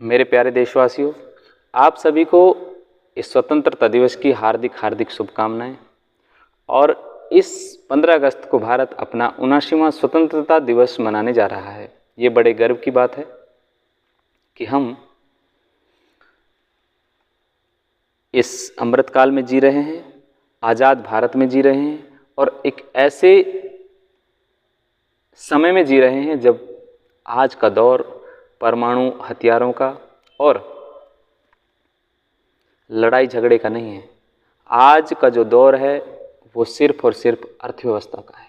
मेरे प्यारे देशवासियों, आप सभी को इस स्वतंत्रता दिवस की हार्दिक हार्दिक शुभकामनाएं। और इस 15 अगस्त को भारत अपना 79वां स्वतंत्रता दिवस मनाने जा रहा है। ये बड़े गर्व की बात है कि हम इस अमृतकाल में जी रहे हैं, आज़ाद भारत में जी रहे हैं और एक ऐसे समय में जी रहे हैं जब आज का दौर परमाणु हथियारों का और लड़ाई झगड़े का नहीं है। आज का जो दौर है वो सिर्फ और सिर्फ अर्थव्यवस्था का है,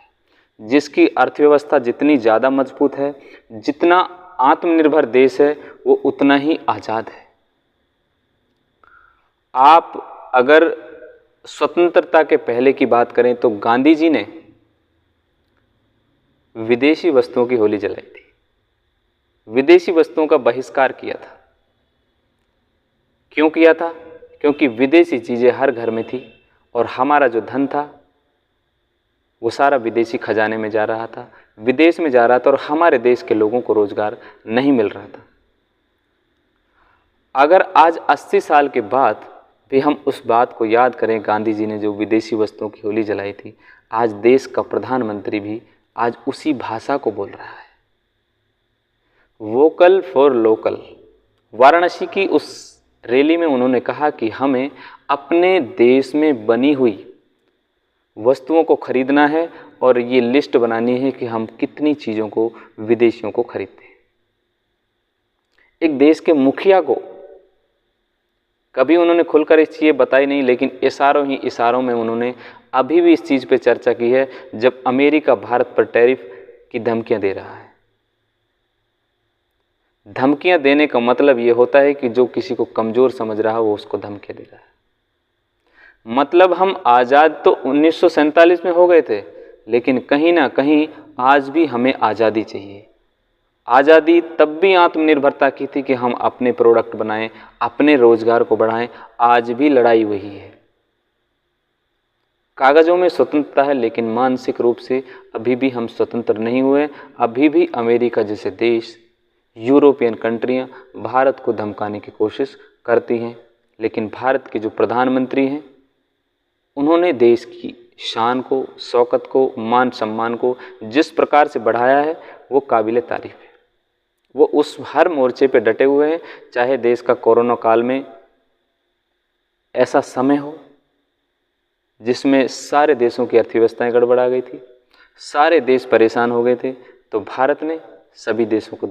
जिसकी अर्थव्यवस्था जितनी ज़्यादा मजबूत है, जितना आत्मनिर्भर देश है, वो उतना ही आज़ाद है। आप अगर स्वतंत्रता के पहले की बात करें तो गांधी जी ने विदेशी वस्तुओं की होली जलाई थी, विदेशी वस्तुओं का बहिष्कार किया था। क्यों किया था? क्योंकि विदेशी चीज़ें हर घर में थी और हमारा जो धन था वो सारा विदेशी खजाने में जा रहा था, विदेश में जा रहा था और हमारे देश के लोगों को रोजगार नहीं मिल रहा था। अगर आज 80 साल के बाद भी हम उस बात को याद करें, गांधी जी ने जो विदेशी वस्तुओं की होली जलाई थी, आज देश का प्रधानमंत्री भी आज उसी भाषा को बोल रहा है। Vocal for local. वाराणसी की उस रैली में उन्होंने कहा कि हमें अपने देश में बनी हुई वस्तुओं को खरीदना है और ये लिस्ट बनानी है कि हम कितनी चीज़ों को विदेशियों को खरीदते हैं। एक देश के मुखिया को कभी उन्होंने खुलकर इस चीज़ बताई नहीं, लेकिन इशारों ही इशारों में उन्होंने अभी भी इस चीज़ पे चर्चा की है जब अमेरिका भारत पर टैरिफ की धमकियां दे रहा है। धमकियां देने का मतलब ये होता है कि जो किसी को कमज़ोर समझ रहा है वो उसको धमकियां दे रहा है। मतलब हम आज़ाद तो 1947 में हो गए थे, लेकिन कहीं ना कहीं आज भी हमें आज़ादी चाहिए। आज़ादी तब भी आत्मनिर्भरता की थी कि हम अपने प्रोडक्ट बनाएं, अपने रोजगार को बढ़ाएं। आज भी लड़ाई वही है। कागज़ों में स्वतंत्रता है, लेकिन मानसिक रूप से अभी भी हम स्वतंत्र नहीं हुए। अभी भी अमेरिका जैसे देश, यूरोपियन कंट्रियां भारत को धमकाने की कोशिश करती हैं, लेकिन भारत के जो प्रधानमंत्री हैं उन्होंने देश की शान को, शौकत को, मान सम्मान को जिस प्रकार से बढ़ाया है वो काबिल तारीफ है। वो उस हर मोर्चे पे डटे हुए हैं, चाहे देश का कोरोना काल में ऐसा समय हो जिसमें सारे देशों की अर्थव्यवस्थाएं गड़बड़ा गई थी, सारे देश परेशान हो गए थे, तो भारत ने सभी देशों को